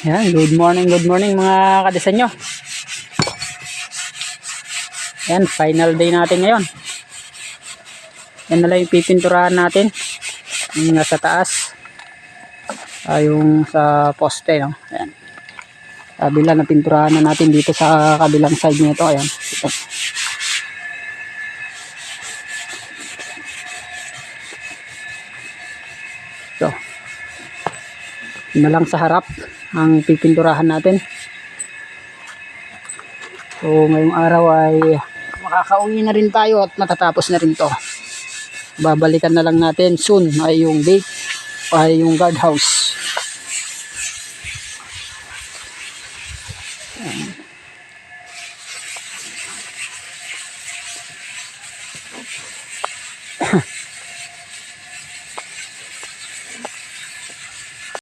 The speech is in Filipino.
Yan, good morning mga kadisenyo. Yan, final day natin ngayon. Yan na lang yung pipinturahan natin. Yung nasa taas. Yung sa poste, no? Ayan. Kabila na pinturahan na natin dito sa kabilang side nito. Ayan. Ito. So, yun na lang sa harap ang pipinturahan natin. So ngayong araw ay makakauwi na rin tayo at matatapos na rin to. Babalikan na lang natin soon ay yung gate ay yung guardhouse.